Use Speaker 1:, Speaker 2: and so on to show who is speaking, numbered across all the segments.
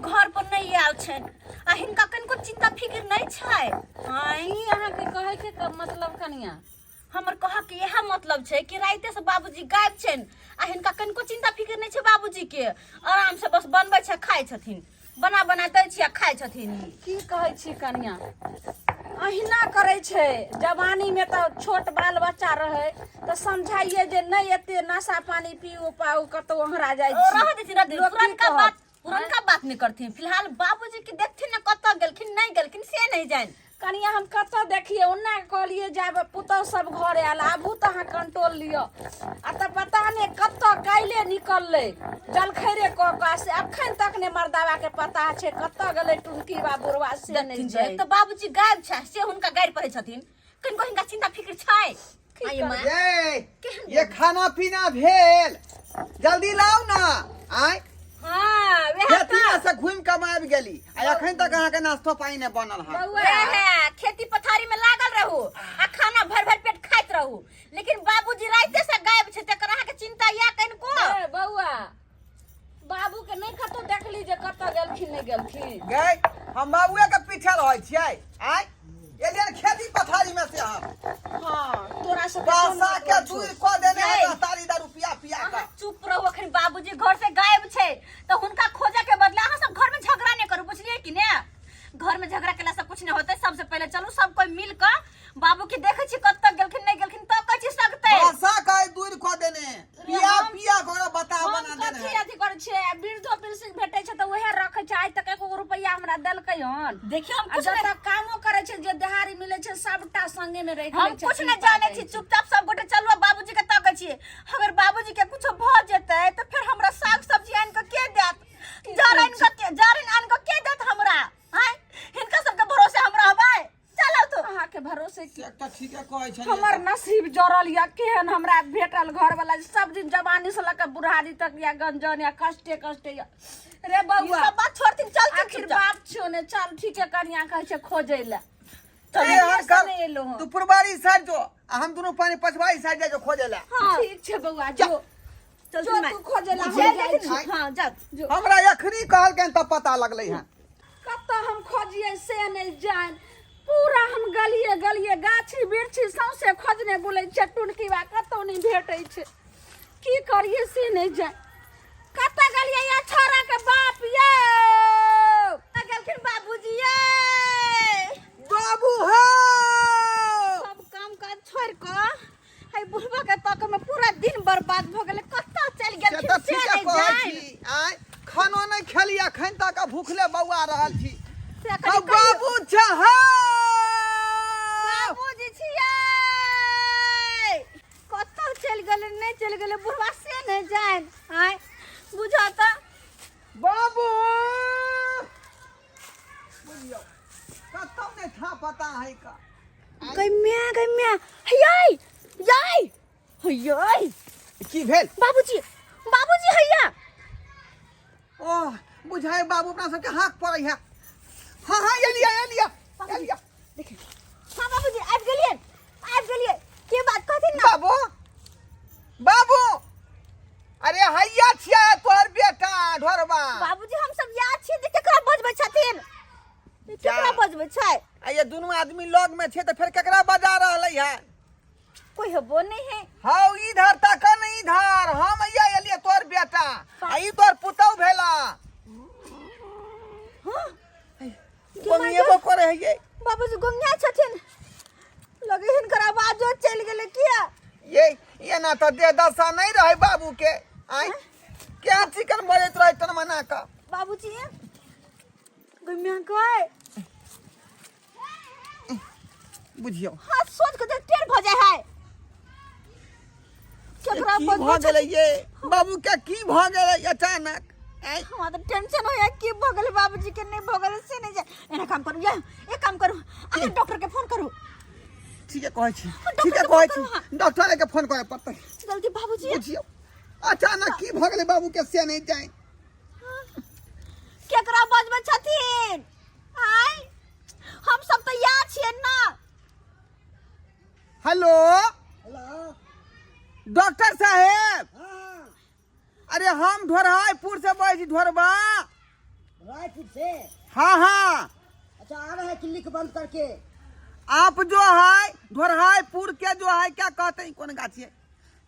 Speaker 1: घर पर नहीं आयल छन आ हिनका कनको चिंता फिक्र नहीं छै।
Speaker 2: आई यहाँ के कहे के मतलब कनिया
Speaker 1: हमर कह के यह मतलब छै कि राइते से बाबूजी गायब छन आ हिनका कनको चिंता फिक्र नहीं छै। बाबूजी के आराम से बस बनबै छै खाय छथिन, बना बना दै छियै खाय छथिन।
Speaker 2: की कहे छी कनिया अहिना करे छे। जवानी में तो छोट बाल बच्चा रहे तो समझाइए जे नहीं एते नशा पानी पीऊ पाऊ कतो ओहरा जाय छी।
Speaker 1: रह देती रह देती पुरनका बात नहीं करथिन। फिलहाल बाबूजी के देखथिन ना कत गेलखिन नहीं गेलखिन से नहीं जान।
Speaker 2: कनिया हम कत देखिए उन्ना कहलिए जाब पुतौ सब घर आयल आबू तो अहाँ कंट्रोल लियो आ त पता नहीं कत काइले निकलले जलखैरे क से अखन तक ने मर्दावा के पता छे कत गेले टुनकी बा बुरवा से नहीं जाय।
Speaker 1: तो बाबूजी गायब छै से हुनका गाड़ पड़े छथिन, कनको हिनका चिंता फिक्र छै। आइए मां
Speaker 3: ये खाना पीना भेल जल्दी लाओ ना। आय
Speaker 1: हां वे
Speaker 3: खेती से घूम के आबि गेली आ अखन तक अहाँ के नाश्तो पानी ने बनल है।
Speaker 1: है खेती पथारी में लागल रहू आ खाना भर भर पेट खाइत रहू, लेकिन बाबूजी राइते से गायब छै तकर अहाँ के चिंता या कनको।
Speaker 2: ए बौआ बाबू के नहीं कतो देखली जे कत गेलखिन नहीं गेलखिन।
Speaker 3: गए हम बाबूए के पीछे रहै छियै। आय एलियन खेती पथारी में से हम
Speaker 2: हां तोरा से
Speaker 3: पैसा के दूर क देने है तारी दा रुपया पिया का।
Speaker 1: चुप रहो, अखन बाबूजी घर से गायब छै तो हुनका खोजे के बदला अहाँ सब घर में झगड़ा नहीं करू, बुझलिए कि ने। घर में झगड़ा केला से कुछ नहीं होते। सबसे पहले चलू सब कोई मिल के बाबू के देखे छी कत तक गेलखिन नहीं गेलखिन तो कछि सकते।
Speaker 3: पैसा का दूर क देने पिया पिया को बता बना देने।
Speaker 2: कथि अथि करे छे वृद्धो पेंशन भेटे छे तो वहे रखे छे। आज तक 1 रुपया हमरा देलकै हन।
Speaker 1: देखियो हम कुछ
Speaker 2: जब कामो करे छे जे देहारी मिले छे सबटा संगे में रह के
Speaker 1: हम कुछ नहीं जाने छी। चुपचाप सब गोटे चलू बाबूजी के ताकै छी। अगर बाबूजी के कुछ भ जेतै तो फिर हमरा साग सब्जी आन के के देत, जारन आन के के देत हमरा। हां हिनका सब के भरोसे हम रहबै। चलो तो
Speaker 2: अहाँ के भरोसे की
Speaker 3: एकटा ठीक है कहै छै
Speaker 2: हमर नसीब जरल या केहन हमरा भेटल घर वाला सब दिन जवानी से लेकर बुढ़ारी तक या गंजन या कष्टे या रे
Speaker 1: ये
Speaker 2: बउआ
Speaker 1: सब बात छोड़थिन। चल
Speaker 2: आखिर बाप छो ने चल ठीक है कनिया कहै छै खोजै ले
Speaker 3: ए हर कर
Speaker 2: नहीं एलो
Speaker 3: तू पुरबारी साइड जो आ हम दोनों पानी पछवाई साइड जा जो खोजे ला।
Speaker 2: ठीक छै बउआ जो
Speaker 1: चल
Speaker 2: जो तू खोजै ले।
Speaker 1: हां जा
Speaker 3: हमरा एखनी कहल के त पता लगलै है
Speaker 2: कत हम खोजिए से नहीं जान। पूरा हम गलिए गाछी बिरछी सौसे खोजने बुलै छै टुनकी बा कतौ नहीं भेटै छै। की करिए से नहीं जान। कत गलिए या छोरा के बाप ये
Speaker 1: गेलखिन बाबूजी ये
Speaker 3: बाबू हो
Speaker 1: सब काम काज छोड़ के हई बुढ़वा के तक में पूरा दिन बर्बाद भ गेले। कत्ता चल गेलखिन
Speaker 3: त
Speaker 1: से
Speaker 3: ठीक
Speaker 1: नहीं
Speaker 3: कहै
Speaker 1: जान।
Speaker 3: छी। आय खानो नहीं खेली अखन तक भूखले बौआ रहल छी।
Speaker 1: से कनि
Speaker 3: बाबू चाह
Speaker 1: बाबूजी छियै कत्ता चल गेले नहीं चल गेले बुढ़वा से नहीं जान। हां बुझा त
Speaker 3: बाबू बुझियो कतौ नहीं था पता है का।
Speaker 1: गम्या हयै याय हयै
Speaker 3: की भेल
Speaker 1: बाबूजी हैया।
Speaker 3: ओह बुझाए बाबू अपना सबके हाथ पड़ै है। हां हां एलिया
Speaker 1: देखे हां बाबूजी आबि गेलिए की बात कहथिन ना।
Speaker 3: बाबू अरे हैया छिया तोहर बेटा ढोरबा।
Speaker 1: बाबूजी हम सब याद छी जे केकरा बजबै छथिन, केकरा बजबै छै।
Speaker 3: आ ये दोनों आदमी लग में छे तो फिर केकरा बजा रहलै है।
Speaker 1: कोई हबो नहीं है।
Speaker 3: हां इधर तक नहीं इधर हम हैया एलिए तोहर बेटा आ ई तोहर पुतौ भेला।
Speaker 1: हां
Speaker 3: गोंगेबो करे है ये
Speaker 1: बाबूजी गोंगिया छथिन लगे हिनकर आवाजो चल गेले किया।
Speaker 3: ये ना तो दे दशा नहीं रहे बाबू के। आय क्या चिकन बजत रहे तन मना का।
Speaker 1: बाबूजी गम्या काय
Speaker 3: बुझियो
Speaker 1: हाथ सोच के देख टेढ़ भ जाय है। केकरा
Speaker 3: की
Speaker 1: बजबै
Speaker 3: भ गेलै ये बाबू के की भ गेलै अचानक। आय
Speaker 1: हमरा तो टेंशन होया की भ गेले बाबूजी के नहीं भ गेले से नहीं जाय। एना काम करू या एक काम करू अहाँ डॉक्टर के फोन करू।
Speaker 3: ठीक है कहै छी डॉक्टर के फोन करे पड़तै
Speaker 1: जल्दी बाबूजी।
Speaker 3: बुझियो अचानक की भ गेलै बाबू के से नहीं जाय।
Speaker 1: केकरा बजबै छथिन। आय हम सब तो याद छियै ना।
Speaker 3: हेलो डॉक्टर साहेब अरे हम ढोरहाईपुर से बोलै छी ढोरबा।
Speaker 4: रायपुर से?
Speaker 3: हाँ हाँ,
Speaker 4: अच्छा, आ रहे हैं क्लिनिक बंद करके।
Speaker 3: आप जो है ढोरहाईपुर के जो है क्या कहते हैं, कौन गाछी है,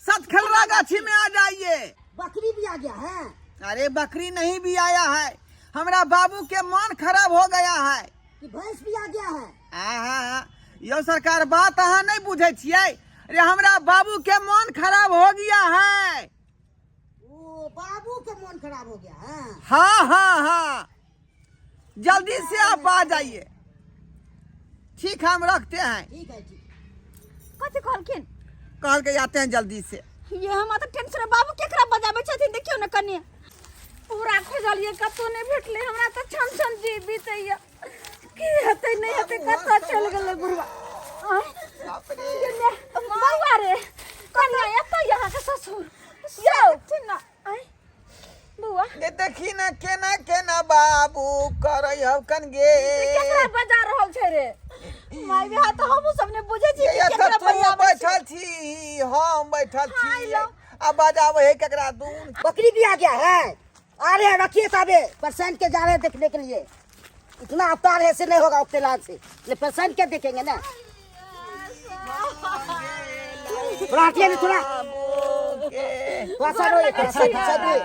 Speaker 3: सतखलरा गाछी में आ जाइए।
Speaker 4: बकरी भी आ गया है?
Speaker 3: अरे बकरी नहीं भी आया है, हमारा बाबू के मन खराब हो गया है।
Speaker 4: कि भैंस भी आ गया है?
Speaker 3: हाँ, यो सरकार बात अहाँ नहीं बुझे छियै। अरे हमरा बाबू के मन खराब हो गया है।
Speaker 4: ओ, बाबू का मन खराब हो गया है?
Speaker 3: हाँ हाँ हाँ, जल्दी से आप आ जाइए। ठीक है, हम रखते हैं।
Speaker 4: ठीक है, ठीक।
Speaker 1: कथी कहलखिन?
Speaker 3: कहल के आते हैं जल्दी से।
Speaker 1: ये हम तो टेंशन है, बाबू केकरा बजाबै छथिन देखियो न कनिया।
Speaker 2: पूरा खोजलिए कतौ नहीं भेटले, हमरा तो छन छन जी बीतैया। की हेतै नहीं हेतै, कतौ चल गेलै बुढ़वा। बउआ रे, कनिया एतऽ यहाँ के ससुर यौ चिन्ना। बउआ
Speaker 3: ये देखी ना केना केना बाबू करे हकन गे।
Speaker 2: केकरा बजा रहल छै रे?
Speaker 1: माय बिहा तो हम सब ने बुझे छी
Speaker 3: ये
Speaker 1: कि केकरा
Speaker 3: तो
Speaker 1: बजाबै
Speaker 3: बैठल छी, हम बैठल छी, अब बजावे है केकरा दून।
Speaker 4: बकरी भी आ गया है? आ रहे हैं, रखिए साहबे, पेशेंट के जा रहे हैं देखने के लिए। इतना अवतार है से नहीं होगा उतने लाल से, ये पेशेंट के देखेंगे ना। थोड़ा हटिए ना, थोड़ा साइड होइए, थोड़ा साइड होइए।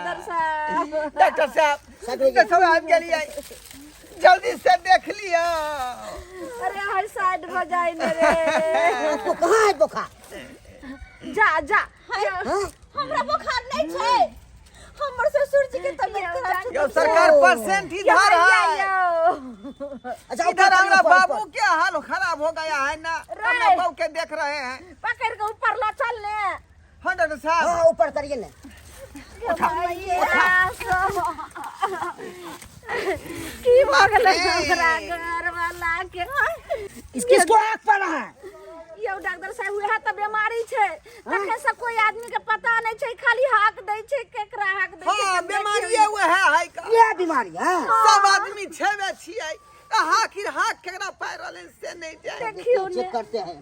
Speaker 3: डॉक्टर साहब, सब आप के लिए जल्दी से देख लिया।
Speaker 2: अरे हर साइड बजाई न रे।
Speaker 4: आपको कहाँ है बुखार?
Speaker 2: जा जा।
Speaker 1: हमरा बुखार नहीं छै, हमर ससुर जी के तबियत खराब छै।
Speaker 3: यो सरकार परसेंट इधर है।
Speaker 4: अच्छा,
Speaker 3: इधर हमारा बाबू के हाल खराब हो गया है ना, हमारा बाबू के देख रहे हैं।
Speaker 2: पकड़ के ऊपर ला चल ले।
Speaker 3: हाँ डॉक्टर साहब,
Speaker 4: हाँ, ऊपर करिए ना।
Speaker 2: की भगल हमरा घर वाला के।
Speaker 4: किसको आँख पड़ा है?
Speaker 2: यौ डॉक्टर साहब, वह तो बीमारी छै, तखे से कोई आदमी के पता नहीं छै, खाली हाक दै छै, केकरा हाक दै छै।
Speaker 3: हाँ बीमारी है वो है का।
Speaker 4: ये बीमारी है?
Speaker 3: सब आदमी छेबे छियै, हाकिर हाक केकरा पैर वाले से नहीं जाए।
Speaker 2: देखियो
Speaker 4: चेक करते हैं।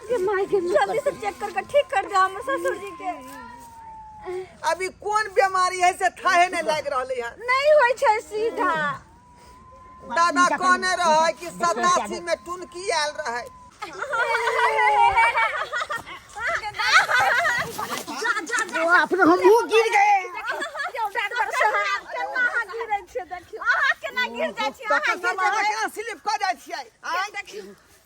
Speaker 2: के माय के
Speaker 1: जल्दी से चेक करके ठीक कर दे हमर ससुर जी के।
Speaker 3: अभी कौन बीमारी है से थाहे नहीं लग रही है।
Speaker 2: नहीं होय छै सीधा।
Speaker 3: दादा कहने रहे कि 87 में टुनकी आयल रहे।
Speaker 4: वो अपने हम मुँह गिर गए।
Speaker 2: डॉक्टर साहब केना हाथ गिरै छै देखियो।
Speaker 1: अहाँ केना गिर जाइ छी?
Speaker 3: डॉक्टर साहब अहाँ केना स्लिप कर जाइ छियै? आइ
Speaker 1: देखियो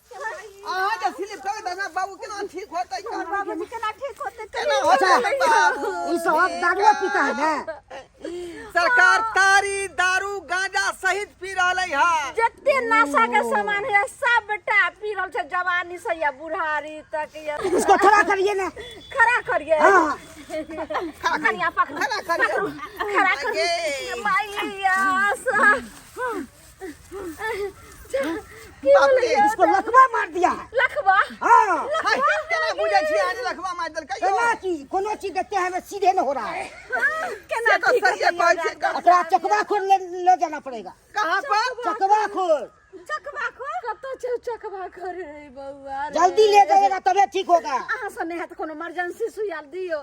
Speaker 3: अहाँ जे स्लिप कर दादा बाबू केना ठीक होतै?
Speaker 1: बाबू जी केना ठीक होते?
Speaker 3: केना
Speaker 4: अच्छा,
Speaker 3: होतै बाबू?
Speaker 4: ये सब दारू पीता है ना?
Speaker 3: सरकार तारी दारू गांजा सहित पी रहले है।
Speaker 2: जत्ते नशा के सामान है सबटा पी रहल छै, जवानी से या बुढ़ारी तक या।
Speaker 4: इसको खड़ा करिए ना।
Speaker 2: खड़ा करिए।
Speaker 4: हाँ,
Speaker 2: कनिया पकड़ो,
Speaker 3: खड़ा करिए।
Speaker 2: खड़ा करिए। मैया सा
Speaker 3: बाप रे,
Speaker 4: इसको लकवा मार दिया है।
Speaker 2: लखवा।
Speaker 4: हाँ,
Speaker 3: हाय केना बुझै छी आज लखवा मार देलकै यो?
Speaker 4: केना की कोनो चीज देखते हैं हमें सीधे न हो रहा है।
Speaker 2: केना
Speaker 3: से तो
Speaker 2: ठीक
Speaker 3: सही है,
Speaker 2: होतै
Speaker 3: कहै छै।
Speaker 4: अपना चकवा खोल ले जाना पड़ेगा।
Speaker 3: कहां पर?
Speaker 4: चकवा खोल
Speaker 2: चकवा को कतो छै चकवा करे रे बउआ रे।
Speaker 4: जल्दी ले जाइएगा तबे ठीक होगा।
Speaker 2: अहाँ से नहीं है तो कोनो इमरजेंसी सुइया दियो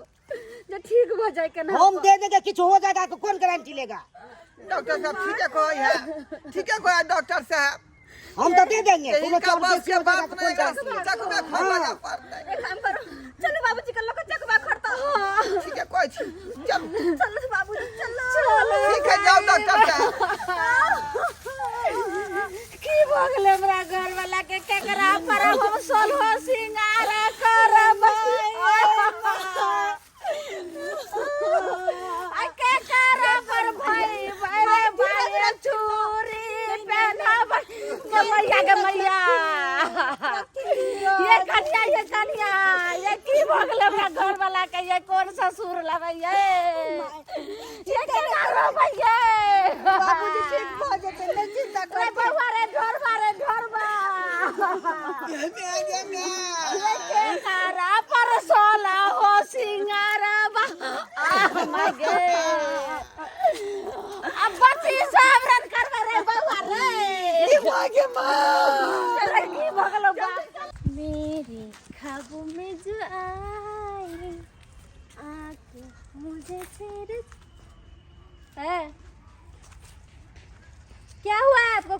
Speaker 2: जे ठीक हो जाए के ना।
Speaker 4: हम दे देंगे, कुछ हो जाएगा तो कौन गारंटी लेगा?
Speaker 3: डॉक्टर साहब ठीक है कहै है, ठीक है कहै डॉक्टर साहब।
Speaker 4: हम तो दे देंगे, कोनो
Speaker 3: इनका
Speaker 4: चोर
Speaker 3: बस
Speaker 4: बेची
Speaker 3: के
Speaker 4: हो जाएगा
Speaker 3: बात
Speaker 4: तो
Speaker 3: नहीं
Speaker 4: कौन
Speaker 3: है,
Speaker 4: गारंटी?
Speaker 3: चकवा खोल लगा पड़तै।
Speaker 1: एक काम करो, चलो बाबूजी के लोग चकवा खड़ता। हां
Speaker 3: ठीक है कहै छी, चल
Speaker 1: चलो बाबूजी चलो।
Speaker 3: ठीक है जाओ डॉक्टर साहब।
Speaker 2: की भगले हमरा घर वाला के केकरा पर हम सोलहो सिंगार करबै। आ केकरा पर भाई भाई भाई चूड़ी पहनाब के मैया। ये कनिया ये की भगले हमरा घर वाला के, ये कौन ससुर लगे ये केना रहबै ये?
Speaker 1: बाबूजी ठीक भ जेतै, नहीं चिंता
Speaker 2: रे
Speaker 1: कर।
Speaker 2: बउआ रे ढोरबा
Speaker 3: ये
Speaker 2: ये केकरा पर सोला हो सिंगारबा। माय गे अब बच्ची सब रन करबे रे बउआ रे।
Speaker 3: मागे मां
Speaker 2: रे की भगलो बा।
Speaker 5: मेरे ख्वाबों में जो आए आके मुझे तेरे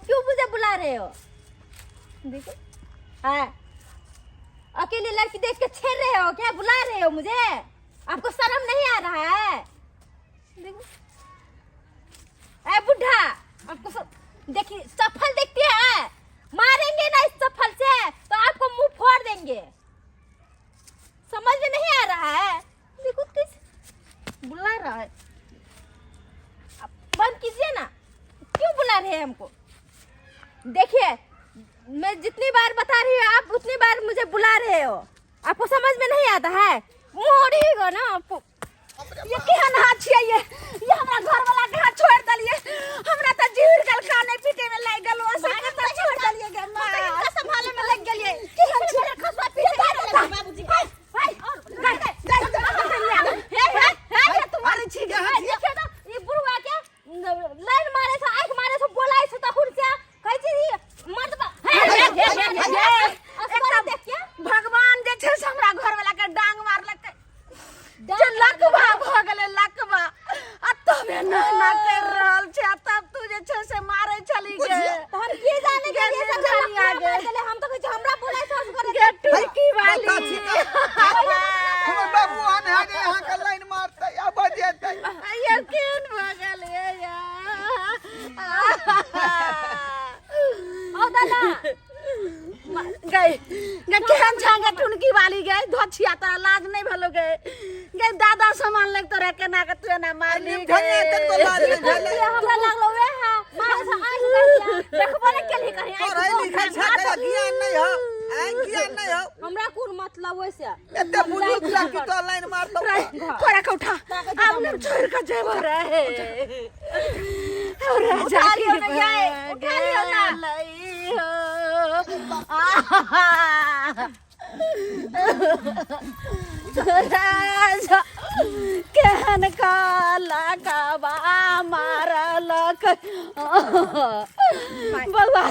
Speaker 5: क्यों मुझे बुला रहे हो? देखो हाँ, अकेली लड़की देख के छेड़ रहे हो क्या? बुला रहे हो मुझे? आपको शर्म नहीं आ रहा है? देखो ए बुढ़ा, आपको देखिए चप्पल देखती है, मारेंगे ना इस चप्पल से तो आपको मुंह फोड़ देंगे। समझ में नहीं आ रहा है? देखो किस बुला रहा है, बंद कीजिए ना। क्यों बुला रहे हैं हमको? देखिए मैं जितनी बार बता रही हूँ आप उतनी बार मुझे बुला रहे हो। आपको समझ में नहीं आता है? मोड़ीगा ना आपको। ये केहन हाथ छिए? ये हमरा घर वाला के हाथ छोड़ दलिए। हमरा त जीव गल खाने पीटे में लग गल, ओसे के त छोड़ दलिए गे मां। इनका संभाले में लग गेलिए। केहन छिए? खसवा पीटे बाबूजी। हाय हाय हे तुम्हारी छी गे। देखिए ना ये बुढ़वा के लाइन मारे से, आंख मारे से, बोलाई से तखुर से कहै छी मर्द भगवान जे छै से हमरा घर वाला के डांग मारलकै। जे लकवा भ गेलै लकवा, आ तबे ना कर रहल छै, तब तू जे छै से मारै छली गे। तो हम की जाने के ये सब जानिया गे। हम तो कहै छी हमरा बोलै से करे गे टुकी वाली।
Speaker 3: हमर बाबूआन है जे यहाँ के लाइन मारते या बजेते।
Speaker 2: ये केन भ गेलै या?
Speaker 5: ओ दादा
Speaker 2: गई गे केहन छांगे टुनकी वाली गई धोछिया, तोरा लाज नहीं भलो गए गे। दादा सामान लग तोरा केना के तू ना मारली गे।
Speaker 3: ढंगे तनको लाज नहीं भेले।
Speaker 5: हमरा लागलो वे है मारे से आंख कर दिया। देखबो ने केली कहीं
Speaker 3: पढ़ाई लिखाई छात्र ज्ञान नहीं हो, ज्ञान नहीं हो।
Speaker 5: हमरा कोन मतलब वैसे
Speaker 3: एते बुजुर्ग लड़की तो लाइन मारतो।
Speaker 2: थोड़ा के उठा अब न छोड़ के जेबो रहे। और
Speaker 5: उठा लियो ना ये, उठा लियो ना।
Speaker 2: लई हो केहन काला काबा मारल बउआ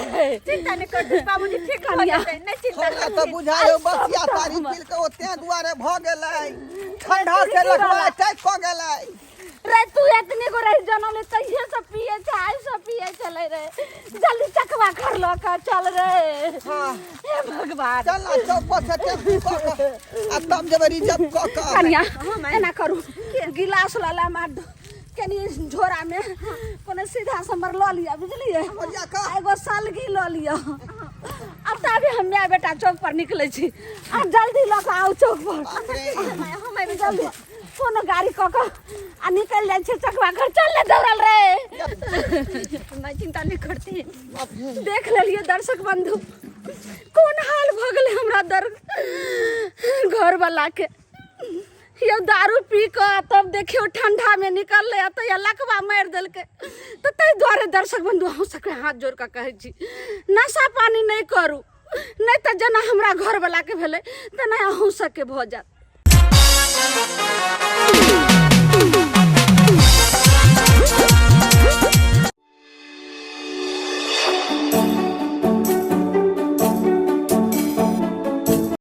Speaker 5: चिंता नहीं कर बाबूजी, ठीक हो जाते। नहीं चिंता
Speaker 3: हमरा तो बुझायो बसिया तारी पील के ओते दुआरे भ गेलै। ठंडा से लखवा अटैक क गेलै।
Speaker 2: रे तू इतनी को रही जनम ले तइहे सब पिए चाय सब पिए चले रे। जल्दी चकवा कर लो का चल रे।
Speaker 3: हां
Speaker 2: हे भगवान
Speaker 3: चल ना चौक से टेम्पू क आ तब जब रिजर्व क
Speaker 2: कन्या एना करू गिलास लाला मार दो कनी झोरा में कोनो सीधा समर ल लिया बुझलिए। एगो सालगी ल लिया। अब तभी हम मेरा बेटा चौक पर निकले छी। अब जल्दी ल के आओ चौक पर। हम जल्दी कोनो गाड़ी क के आ निकल जाय छै चकवा घर। चल ले दौड़ल रे।
Speaker 5: मैं चिंता नहीं करती।
Speaker 2: देख लेलिए दर्शक बंधु कौन हाल भ गेलै हमरा घर वाला के। ये दारू पी के तब देखियो ठंडा में निकल ले तो ये लकवा मार देलके। तो तै द्वारे दर्शक बंधु अहूँ सबके हाथ जोड़ के कहै छी नशा पानी नहीं करू, नहीं तो जना हमरा घर वाला के भेले तना अहूँ सबके भ जात।